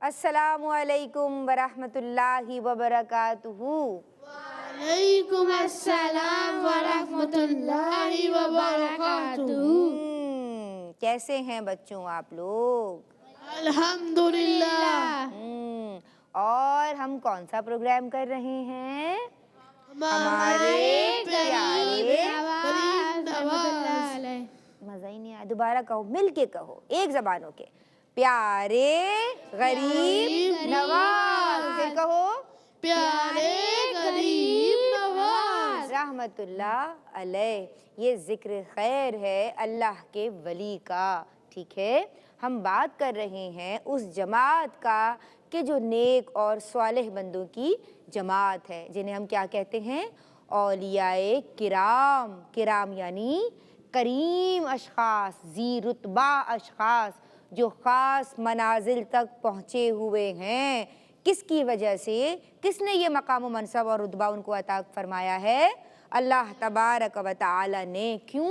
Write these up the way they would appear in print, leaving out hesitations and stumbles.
अस्सलामु अलैकुम वरहमतुल्लाहि वबरकातुहू। वालेकुम अस्सलाम वरहमतुल्लाहि वबरकातुहू। कैसे हैं बच्चों आप लोग? अल्हम्दुलिल्लाह। और हम कौन सा प्रोग्राम कर रहे हैं? हमारे प्यारे नवाज। मजा ही नहीं आया, दोबारा कहो, मिल के कहो, एक जबानों के। प्यारे गरीब नवाज। फिर कहो, प्यारे गरीब नवाज। रहमतुल्लाह अलैह। ये जिक्र खैर है अल्लाह के वली का। ठीक है, हम बात कर रहे हैं उस जमात का कि जो नेक और स्वालिह बंदों की जमात है, जिन्हें हम क्या कहते हैं? औलियाए किराम। किराम यानी करीम अशखास, जी रुतबा अशखास, जो ख़ास मनाजिल तक पहुँचे हुए हैं। किसकी वजह से? किसने ये मकाम व मनसब और रुतबा उनको अता फरमाया है? अल्लाह तबारक व तआला ने। क्यों?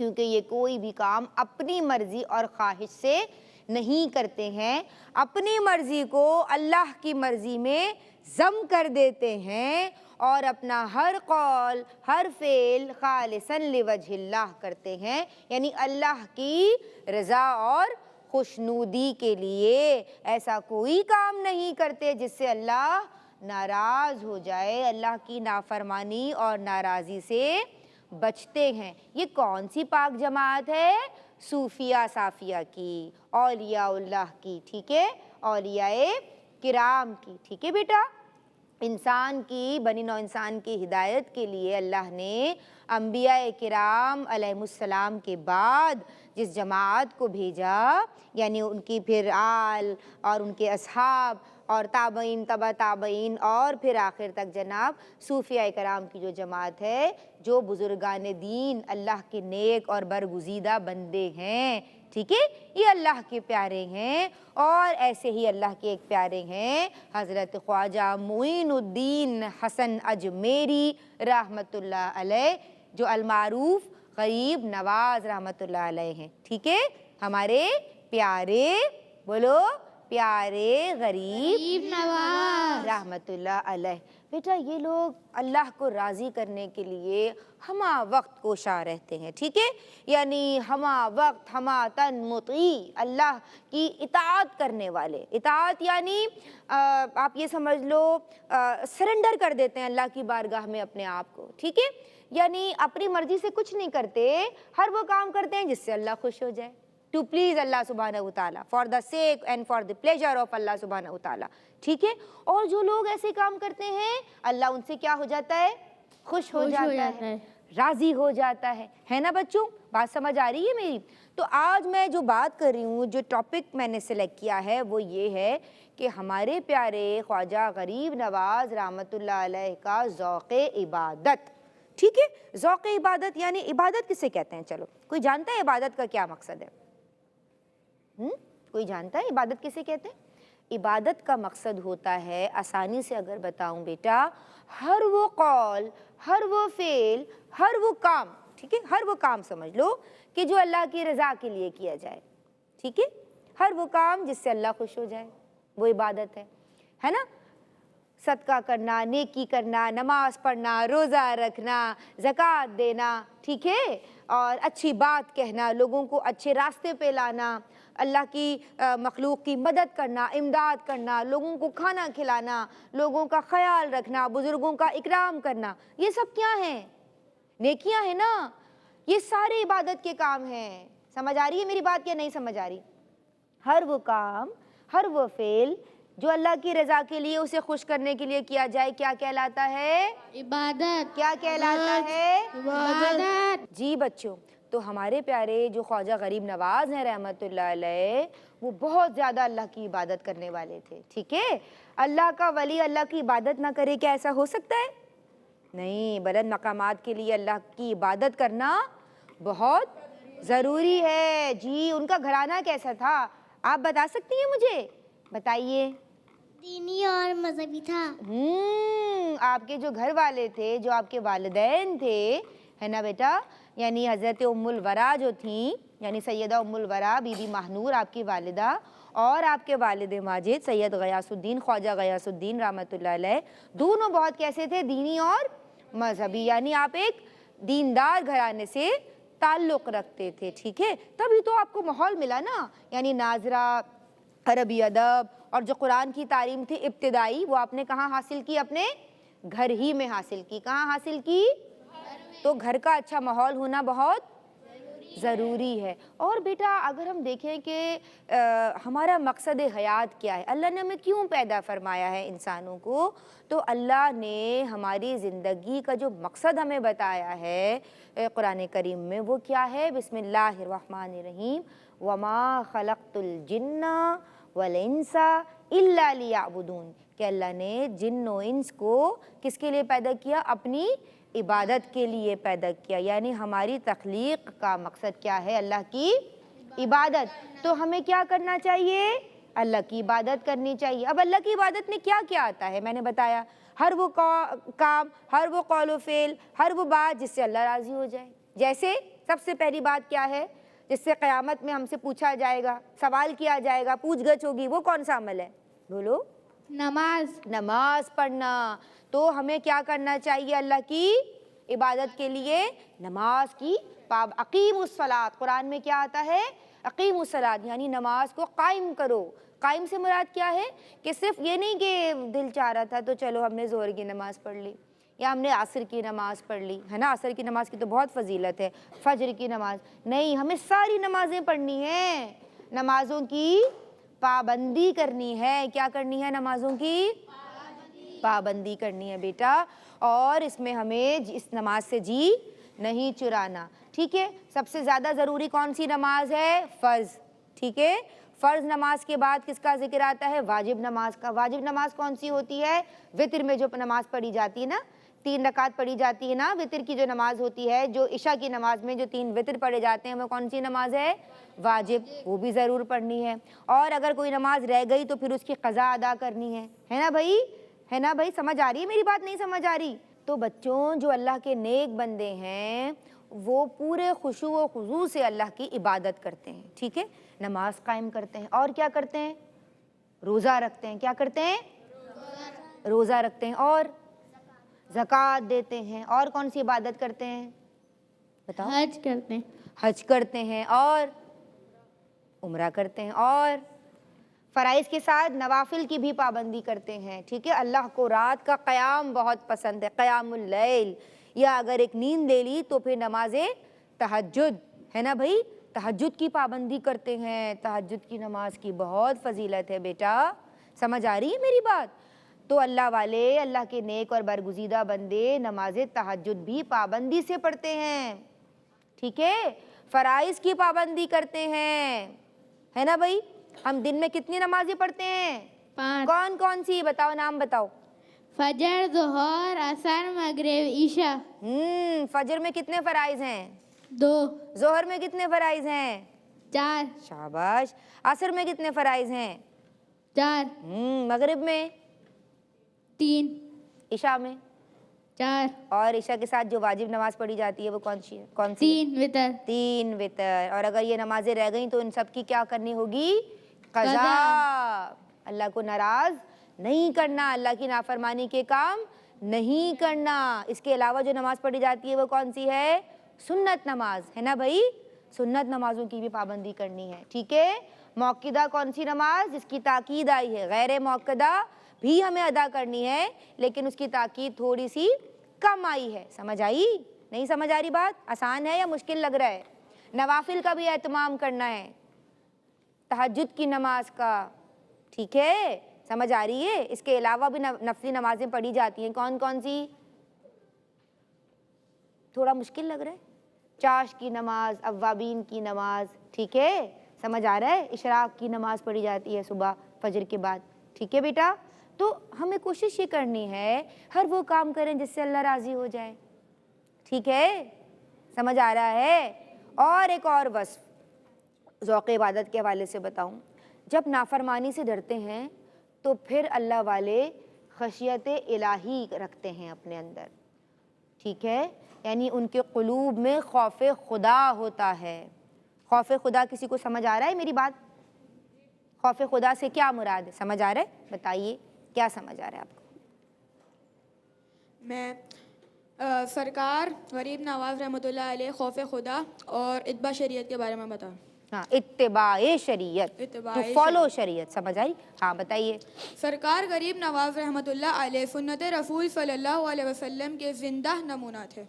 क्योंकि ये कोई भी काम अपनी मर्ज़ी और ख्वाहिश से नहीं करते हैं, अपनी मर्ज़ी को अल्लाह की मर्ज़ी में ज़म कर देते हैं और अपना हर कौल हर फ़ेल खालिसन लिवजहिल्लाह करते हैं, यानी अल्लाह की रज़ा और खुशनुदी के लिए। ऐसा कोई काम नहीं करते जिससे अल्लाह नाराज़ हो जाए, अल्लाह की नाफरमानी और नाराज़ी से बचते हैं। ये कौन सी पाक जमात है? सूफिया साफिया की, औलियाउल्लाह की। ठीक है, औलियाए किराम की। ठीक है बेटा, इंसान की, बनी नौ इंसान की हिदायत के लिए अल्लाह ने अंबियाए किराम अलैहिमुस्सलाम के बाद जिस जमात को भेजा, यानी उनकी फिर आल और उनके असहाब और ताबईन तबा ताबईन और फिर आखिर तक जनाब सूफिया कराम की जो जमात है, जो बुजुर्गान दीन अल्लाह के नेक और बरगुज़ीदा बंदे हैं। ठीक है, ये अल्लाह के प्यारे हैं। और ऐसे ही अल्लाह के एक प्यारे हैं हज़रत ख्वाजा मोइनुद्दीन हसन अजमेरी रहमतुल्लाह अलैह, जो अलमारूफ गरीब नवाज रहमतुल्लाह अलैह हैं। ठीक है, हमारे प्यारे, बोलो, प्यारे गरीब नवाज रहमतुल्लाह अलैह। बेटा, ये लोग अल्लाह को राज़ी करने के लिए हमा वक्त कोशा रहते हैं। ठीक है, यानी हमा वक्त हमा तन मुती, अल्लाह की इताअत करने वाले। इताअत यानी आप ये समझ लो सरेंडर कर देते हैं अल्लाह की बारगाह में अपने आप को। ठीक है, यानी अपनी मर्जी से कुछ नहीं करते, हर वो काम करते हैं जिससे अल्लाह खुश हो जाए, टू प्लीज़ अल्लाह सुब्हानहू व तआला, for the sake and for the pleasure of Allah सुब्हानहू व तआला। ठीक है, और जो लोग ऐसे काम करते हैं अल्लाह उनसे क्या हो जाता है? खुश हो जाता है, राज़ी हो जाता है ना बच्चों? बात समझ आ रही है मेरी? तो आज मैं जो बात कर रही हूँ, जो टॉपिक मैंने सेलेक्ट किया है वो ये है कि हमारे प्यारे ख्वाजा गरीब नवाज रहमतुल्लाह अलैह का ज़ौक़े इबादत। ठीक है, ज़ौक़े इबादत यानी इबादत किसे कहते हैं? चलो, कोई जानता है इबादत का क्या मकसद है? कोई जानता है इबादत किसे कहते हैं? इबादत का मकसद होता है, आसानी से अगर बताऊं बेटा, हर वो कौल, हर वो फेल, हर वो काम, ठीक है, हर वो काम समझ लो कि जो अल्लाह की रज़ा के लिए किया जाए। ठीक है, हर वो काम जिससे अल्लाह खुश हो जाए, वो इबादत है ना? सदका करना, नेकी करना, नमाज पढ़ना, रोज़ा रखना, ज़कात देना, ठीक है, और अच्छी बात कहना, लोगों को अच्छे रास्ते पे लाना, अल्लाह की मखलूक की मदद करना, इमदाद करना, लोगों को खाना खिलाना, लोगों का ख्याल रखना, बुज़ुर्गों का इकराम करना, ये सब क्या हैं? नेकियां हैं ना? ये सारे इबादत के काम हैं। समझ आ रही है मेरी बात या नहीं समझ आ रही? हर वो काम, हर वो फेल जो अल्लाह की रज़ा के लिए, उसे खुश करने के लिए किया जाए, क्या कहलाता है? इबादत। क्या कहलाता है? इबादत। जी बच्चों, तो हमारे प्यारे जो ख्वाजा गरीब नवाज हैं रहमतुल्लाह अलैह, वो बहुत ज़्यादा अल्लाह की इबादत करने वाले थे। ठीक है, अल्लाह का वली अल्लाह की इबादत ना करे, क्या ऐसा हो सकता है? नहीं, बुलंद मकामात के लिए अल्लाह की इबादत करना बहुत ज़रूरी है। जी, उनका घराना कैसा था, आप बता सकती हैं मुझे? बताइए। दीनी और मजहबी था। आपके जो घर वाले थे, जो आपके वालिदैन थे, है ना बेटा, यानी हज़रत उम्मुल वरा जो थी, यानी सैयदा उम्मुल वरा बीबी महनूर आपकी वालिदा, اور آپ کے والد ماجد سید غیاث الدین خواجہ غیاث الدین رحمۃ اللہ علیہ دونوں بہت کیسے تھے؟ دینی اور مذہبی، یعنی آپ ایک دیندار گھرانے سے تعلق رکھتے تھے، ٹھیک ہے؟ تبھی تو آپ کو ماحول ملا نا، یعنی ناظرہ، عربی ادب اور جو قرآن کی تعلیم تھی ابتدائی وہ آپ نے کہاں حاصل کی؟ اپنے گھر ہی میں حاصل کی۔ کہاں حاصل کی؟ تو گھر کا اچھا ماحول ہونا بہت ضروری ہے۔ اور بیٹا اگر ہم دیکھیں کہ ہمارا مقصد حیات کیا ہے، اللہ نے ہمیں کیوں پیدا فرمایا ہے انسانوں کو، تو اللہ نے ہماری زندگی کا جو مقصد ہمیں بتایا ہے قرآن کریم میں وہ کیا ہے؟ بسم اللہ الرحمن الرحیم، وما خلقت الجن والانس الا لیعبدون، کہ اللہ نے جن و انس کو کس کے لیے پیدا کیا؟ اپنی عبادت کے لیے پیدا کیا، یعنی ہماری تخلیق کا مقصد کیا ہے؟ اللہ کی عبادت۔ تو ہمیں کیا کرنا چاہیے؟ اللہ کی عبادت کرنی چاہیے۔ اب اللہ کی عبادت میں کیا کیا آتا ہے؟ میں نے بتایا ہر وہ کام، ہر وہ قول و فعل، ہر وہ بات جس سے اللہ راضی ہو جائے۔ جیسے سب سے پہلی بات کیا ہے جس سے قیامت میں ہم سے پوچھا جائے گا، سوال کیا جائے گا، پوچھ گچھ ہوگی، وہ کون سا عمل ہے؟ بولو۔ نماز۔ نماز پڑھنا۔ تو ہمیں کیا کرنا چاہیے اللہ کی عبادت کے لیے؟ نماز کی اقیموا الصلاۃ، قرآن میں کیا آتا ہے؟ اقیموا الصلاۃ، یعنی نماز کو قائم کرو۔ قائم سے مراد کیا ہے؟ کہ صرف یہ نہیں کہ دل چاہ رہا تھا تو چلو ہم نے ظہر کی نماز پڑھ لی یا ہم نے عصر کی نماز پڑھ لی، ہے نا؟ عصر کی نماز کی تو بہت فضیلت ہے، فجر کی نماز نہیں، ہمیں ساری نمازیں پڑھنی ہیں، نمازوں کی پابندی کرنی ہے۔ کیا کرنی ہے؟ نمازوں کی پابندی کرنی ہے بیٹا، اور اس میں ہمیں اس نماز سے جی نہیں چرانا، ٹھیک ہے؟ سب سے زیادہ ضروری کون سی نماز ہے؟ فرض، ٹھیک ہے؟ فرض نماز کے بعد کس کا ذکر آتا ہے؟ واجب نماز کا۔ واجب نماز کون سی ہوتی ہے؟ وتر میں جو نماز پڑھی جاتی ہے نا، 3 رکعت پڑھی جاتی ہے نا، وتر کی جو نماز ہوتی ہے، جو عشاء کی نماز میں جو 3 وتر پڑھے جاتے ہیں وہ کون سی نماز ہے؟ واجب، وہ بھی ضرور پڑھنی ہے۔ اور اگر کوئی نماز رہ گئی تو پھر اس کی قضا ادا کرنی ہے نا بھائی؟ ہے نا بھائی؟ سمجھ آ رہی ہے میری بات؟ نہیں سمجھ آ رہی؟ تو بچوں جو اللہ کے نیک بندے ہیں وہ پورے خشوع و خضوع سے اللہ کی عبادت کرتے ہیں، ٹھیک ہے؟ نماز قائم کرتے ہیں، اور کیا کرتے ہیں؟ روزہ رکھتے ہیں۔ کیا کرتے ہیں؟ روزہ رکھتے ہیں، اور زکوٰۃ دیتے ہیں، اور کون سی عبادت کرتے ہیں؟ بتاؤ۔ حج کرتے ہیں۔ حج کرتے ہیں، اور عمرہ کرتے ہیں، اور فرائض کے ساتھ نوافل کی بھی پابندی کرتے ہیں، ٹھیک ہے؟ اللہ کو رات کا قیام بہت پسند ہے، قیام اللیل، یا اگر ایک نیند لے لی تو پھر نماز تہجد، ہے نا بھائی؟ تہجد کی پابندی کرتے ہیں، تہجد کی نماز کی بہت فضیلت ہے بیٹا، سمجھ آ رہی ہے میری بات؟ تو اللہ والے، اللہ کے نیک اور برگزیدہ بندے نماز تہجد بھی پابندی سے پڑھتے ہیں، ٹھیک ہے؟ فرائض کی پابندی کرتے ہیں، ہے نا بھائی؟ ہم دن میں کتنی نمازیں پڑھتے ہیں؟ 5۔ کون کون سی؟ بتاؤ، نام بتاؤ۔ فجر، ظہر، عصر، مغرب، عشاء۔ فجر میں کتنے فرائض ہیں؟ 2۔ ظہر میں کتنے فرائض ہیں؟ 4۔ شاباش۔ عصر میں کتنے فرائض ہیں؟ 4۔ مغرب میں؟ 3۔ عشاء میں؟ 4۔ اور عشاء کے ساتھ جو واجب نماز پڑھی جاتی ہے وہ کون سی ہے؟ کون سی؟ 3 وتر۔ 3 وتر۔ اور اگر یہ نمازیں رہ گئیں تو ان سب کی کیا کرنی ہوگی؟ قضا۔ اللہ کو ناراض نہیں کرنا، اللہ کی نافرمانی کے کام نہیں کرنا۔ اس کے علاوہ جو نماز پڑھی جاتی ہے وہ کون سی ہے؟ سنت نماز، ہے نا بھائی؟ سنت نمازوں کی بھی پابندی کرنی ہے، ٹھیک ہے؟ موقدہ کون سی نماز جس کی تاکید آئی ہے؟ غیر موقدہ بھی ہمیں ادا کرنی ہے لیکن اس کی تاکید تھوڑی سی کم آئی ہے، سمجھ آئی؟ نہیں سمجھ آ رہی بات؟ آسان ہے یا مشکل لگ رہا ہے؟ نوافل کا بھی اہتمام کرنا ہے، تہجد کی نماز کا، ٹھیک ہے؟ سمجھ آ رہی ہے؟ اس کے علاوہ بھی نفلی نمازیں پڑھی جاتی ہیں، کون کون سی؟ تھوڑا مشکل لگ رہا ہے؟ چاش کی نماز، اوابین کی نماز، ٹھیک ہے؟ سمجھ آ رہا ہے؟ اشراق کی نماز پڑھی جاتی ہے صبح فجر کے بعد، ٹھیک ہے بیٹا؟ تو ہمیں کوشش یہ کرنی ہے ہر وہ کام کریں جس سے اللہ راضی ہو جائے، ٹھیک ہے؟ سمجھ آ رہا ہے؟ اور ایک اور وصف ذوق عبادت کے حوالے سے بتاؤں، جب نافرمانی سے ڈرتے ہیں تو پھر اللہ والے خشیت الہی رکھتے ہیں اپنے اندر، ٹھیک ہے؟ یعنی ان کے قلوب میں خوف خدا ہوتا ہے۔ خوف خدا کسی کو سمجھ آ رہا ہے میری بات؟ खौफ खुदा से क्या मुराद है, समझ आ रहा है? बताइए क्या समझ आ रहा है आपको? मैं सरकार गरीब नवाज रहमतुल्लाह अलैह खौफ खुदा और इत्बा शरीयत के बारे में बताऊँ। हाँ, इत्तिबाए शरीयत, टू इत्तिबाए फॉलो शरीयत, समझ आई? हाँ बताइए। सरकार गरीब नवाज रहमतुल्लाह अलैह सुन्नत रसूल सल्लल्लाहु अलैहि वसल्लम के जिंदा नमूना थे।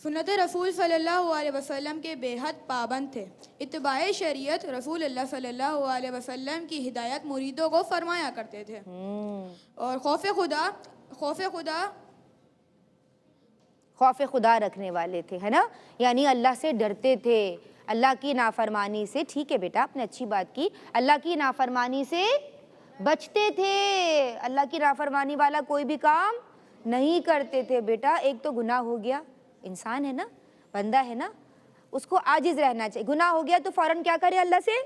सुन्नत रसूल सल्लल्लाहु अलैहि वसल्लम के बेहद पाबंद थे। इत्तिबाए शरीयत रसूल अल्लाह सल्लल्लाहु अलैहि वसल्लम की हिदायत मुरीदों को फरमाया करते थे। और खौफ खुदा रखने वाले थे, है ना, यानी अल्लाह से डरते थे, अल्लाह की नाफरमानी से, ठीक है बेटा आपने अच्छी बात की, अल्लाह की नाफरमानी से बचते थे, अल्लाह की नाफरमानी वाला कोई भी काम नहीं करते थे। बेटा एक तो गुनाह हो गया, इंसान है ना, बंदा है ना, उसको आजिज रहना चाहिए। गुनाह हो गया तो फौरन क्या करे, अल्लाह से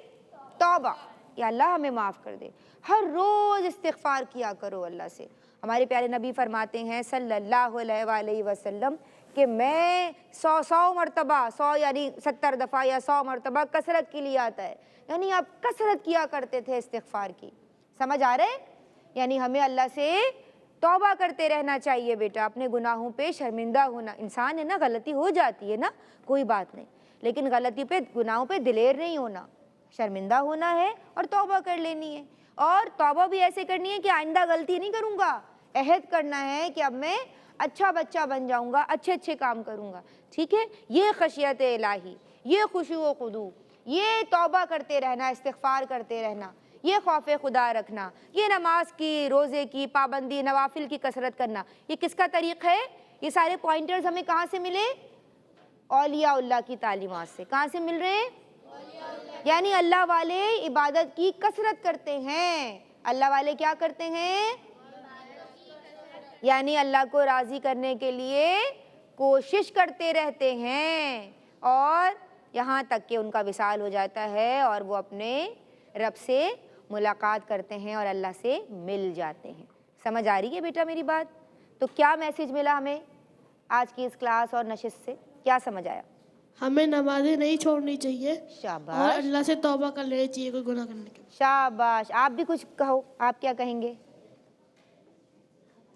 तौबा, या अल्लाह हमें माफ़ कर दे। हर रोज़ इस्तिग़फ़ार किया करो अल्लाह से। हमारे प्यारे नबी फरमाते हैं सल्लल्लाहु अलैहि वसल्लम कि मैं 100 मरतबा, 100 यानी 70 दफ़ा या 100 मरतबा कसरत के लिए आता है, यानी आप कसरत किया करते थे इस्तिग़फ़ार की, समझ आ रहे? यानी हमें अल्लाह से तौबा करते रहना चाहिए बेटा, अपने गुनाहों पे शर्मिंदा होना, इंसान है ना, गलती हो जाती है ना, कोई बात नहीं, लेकिन गलती पे, गुनाहों पे दिलेर नहीं होना, शर्मिंदा होना है और तौबा कर लेनी है। और तौबा भी ऐसे करनी है कि आइंदा गलती नहीं करूँगा, अहद करना है कि अब मैं अच्छा बच्चा बन जाऊँगा, अच्छे अच्छे काम करूँगा, ठीक है। ये खशियत इलाही, ये खुशू व खुदू, ये तौबा करते रहना, इस्तिग़फ़ार करते रहना, ये खौफ खुदा रखना, ये नमाज की, रोज़े की पाबंदी, नवाफिल की कसरत करना, ये किसका तरीक़ है? ये सारे पॉइंटर्स हमें कहाँ से मिले? औलिया की तालीमात से। कहाँ से मिल रहे हैं? यानी अल्लाह वाले इबादत की कसरत करते हैं। अल्लाह वाले क्या करते हैं? यानी अल्लाह को राज़ी करने के लिए कोशिश करते रहते हैं, और यहाँ तक कि उनका विसाल हो जाता है और वो अपने रब से मुलाकात करते हैं और अल्लाह से मिल जाते हैं। समझ आ रही है बेटा मेरी बात? तो क्या मैसेज मिला हमें आज की इस क्लास और नशिस्त से? क्या समझ आया? हमें नमाजें नहीं छोड़नी चाहिए और शाबाश, अल्लाह से तौबा कर लेनी चाहिए कोई गुनाह करने के। शाबाश। आप भी कुछ कहो, आप क्या कहेंगे?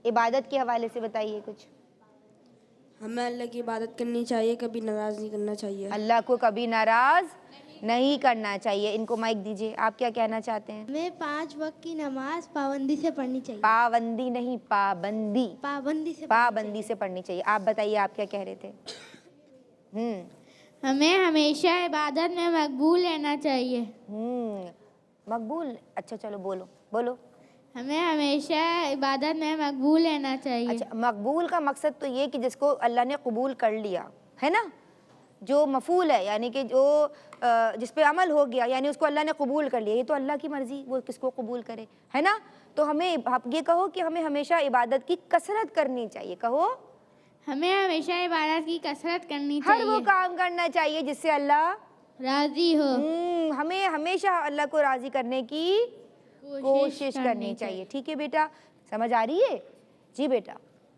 इबादत के हवाले से बताइए कुछ। हमें अल्लाह की इबादत करनी चाहिए, कभी नाराज़ नहीं करना चाहिए। अल्लाह को कभी नाराज़ नहीं करना चाहिए। इनको माइक दीजिए, आप क्या कहना चाहते हैं? हमें 5 वक्त की नमाज पाबंदी से पढ़नी चाहिए। पाबंदी नहीं, पाबंदी, पाबंदी से पढ़नी चाहिए। आप बताइए, आप क्या कह रहे थे? हमें हमेशा इबादत में मकबूल रहना चाहिए। मकबूल, अच्छा चलो बोलो बोलो। हमें हमेशा इबादत में मकबूल रहना चाहिए। अच्छा, मकबूल का मकसद तो ये कि जिसको अल्लाह ने कबूल कर लिया है ना, जो मफूल है यानी कि जो जिस पे अमल हो गया, यानी उसको अल्लाह ने कबूल कर लिया, ये तो अल्लाह की मर्ज़ी, वो किसको कबूल करे, है ना। तो हमें, आप ये कहो कि हमें हमेशा इबादत की कसरत करनी चाहिए। कहो, हमें हमेशा इबादत की कसरत करनी हर वो चाहिए, काम करना चाहिए जिससे अल्लाह राजी हो, हमें हमेशा अल्लाह को राज़ी करने की कोशिश करनी चाहिए। ठीक है बेटा, समझ आ रही है? जी बेटा।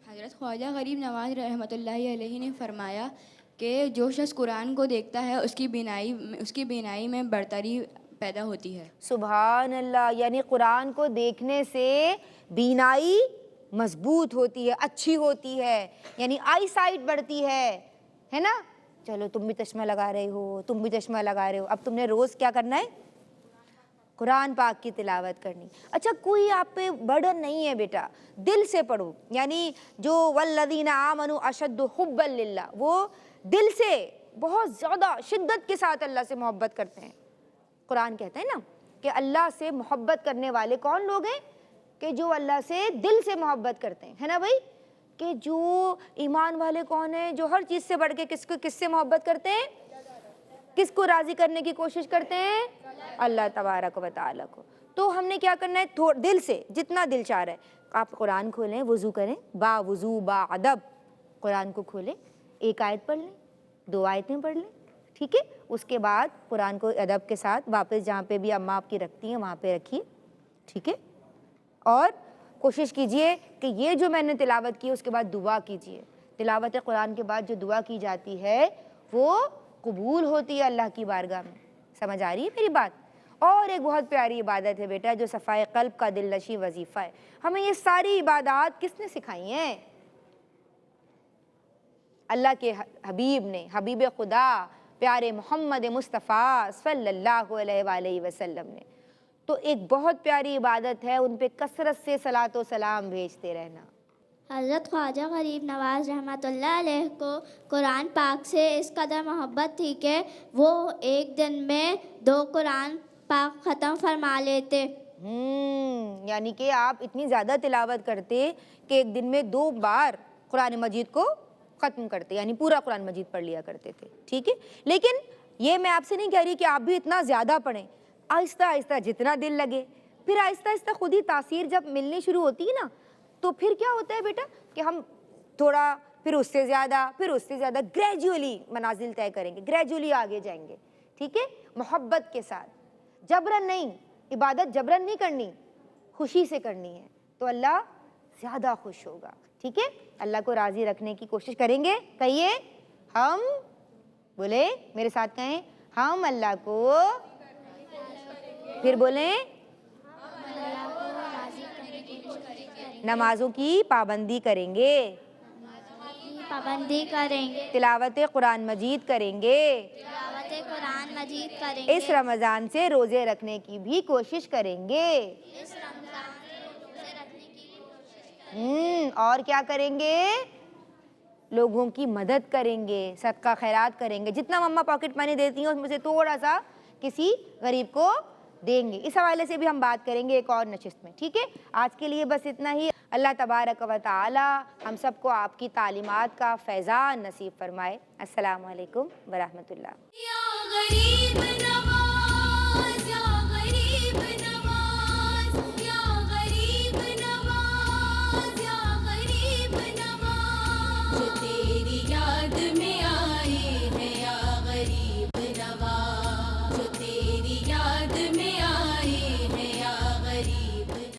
हज़रत ख्वाजा गरीब नवाज रहमतुल्लाहि अलैहि ने फरमाया कि जो शख्स कुरान को देखता है उसकी बीनाई में बरतरी पैदा होती है। सुभान अल्लाह, यानी कुरान को देखने से बीनाई मजबूत होती है, अच्छी होती है, यानी आई साइट बढ़ती है ना। चलो तुम भी चश्मा लगा रहे हो, तुम भी चश्मा लगा रहे हो, अब तुमने रोज़ क्या करना है? कुरान पाक की तिलावत करनी। अच्छा, कोई आप पे बर्डन नहीं है बेटा, दिल से पढ़ो, यानी जो वल्लज़ीना आमनु अशद्दु हुब्बन लिल्लाह, वो दिल से बहुत ज़्यादा शिद्दत के साथ अल्लाह से मोहब्बत करते हैं। कुरान कहता है ना कि अल्लाह से मोहब्बत करने वाले कौन लोग हैं? कि जो अल्लाह से दिल से मोहब्बत करते हैं, है ना भाई। कि जो ईमान वाले कौन है? जो हर चीज़ से बढ़ के किससे मोहब्बत करते हैं? किसको राज़ी करने की कोशिश करते हैं? अल्लाह तबारक व तआला को। तो हमने क्या करना है? दिल से, जितना दिल चाह रहा है, आप कुरान खोलें, वज़ू करें, बा वज़ू बा अदब, कुरान को खोलें, एक आयत पढ़ लें, 2 आयतें पढ़ लें, ठीक है। उसके बाद कुरान को अदब के साथ वापस जहाँ पे भी अम्मा आपकी रखती हैं वहाँ पे रखिए, ठीक है। और कोशिश कीजिए कि ये जो मैंने तिलावत की उसके बाद दुआ कीजिए। तिलावत कुरान के बाद जो दुआ की जाती है वो कबूल होती है अल्लाह की बारगाह में। समझ आ रही है मेरी बात? اور ایک بہت پیاری عبادت ہے بیٹا جو صفائے قلب کا دل نشیں وظیفہ ہے. ہمیں یہ ساری عبادات کس نے سکھائی ہیں؟ اللہ کے حبیب نے، حبیب خدا پیارے محمد مصطفیٰ صلی اللہ علیہ وآلہ وسلم نے. تو ایک بہت پیاری عبادت ہے ان پہ کثرت سے صلاۃ و سلام بھیجتے رہنا. حضرت خواجہ غریب نواز رحمۃ اللہ علیہ کو قرآن پاک سے اس قدر محبت تھی کہ وہ ایک دن میں 2 قرآن پاک ختم فرما لیتے. یعنی کہ آپ اتنی زیادہ تلاوت کرتے کہ ایک دن میں 2 بار قرآن مجید کو ختم کرتے، یعنی پورا قرآن مجید پڑھ لیا کرتے تھے. ٹھیک ہے، لیکن یہ میں آپ سے نہیں کہہ رہی کہ آپ بھی اتنا زیادہ پڑھیں. آہستہ آہستہ جتنا دل لگے، پھر آہستہ آہستہ خود ہی تاثیر جب ملنی شروع ہوتی ہے نا، تو پھر کیا ہوتا ہے بیٹا کہ ہم تھوڑا پھر اس سے زیادہ گریجولی منازل طے کریں گے، گریجولی آگے جائیں گے. ٹھیک ہے، محبت کے ساتھ، جبرن نہیں. عبادت جبرن نہیں کرنی، خوشی سے کرنی ہے تو اللہ زیادہ خوش ہوگا. ٹھیک ہے، اللہ کو راضی رکھنے کی کوشش کریں گے. کہیے ہم، بولے میرے ساتھ کہیں، ہم اللہ کو، پھر بولیں نمازوں کی پابندی کریں گے، پابندی کریں گے، تلاوت قرآن مجید کریں گے، تلاوت قرآن مجید کریں گے، اس رمضان سے روزے رکھنے کی بھی کوشش کریں گے. اس رمضان سے روزے رکھنے کی کوشش کریں گے. اور کیا کریں گے؟ لوگوں کی مدد کریں گے، صدقہ خیرات کریں گے. جتنا مما پاکٹ منی دیتی ہیں اس میں سے تھوڑا سا کسی غریب کو دیں گے. اس حوالے سے بھی ہم بات کریں گے ایک اور نشست میں. ٹھیک ہے، آج کے لیے بس اتنا ہی. اللہ تبارک و تعالی ہم سب کو آپ کی تعلیمات کا فیضان نصیب فرمائے. السلام علیکم ورحمۃ اللہ.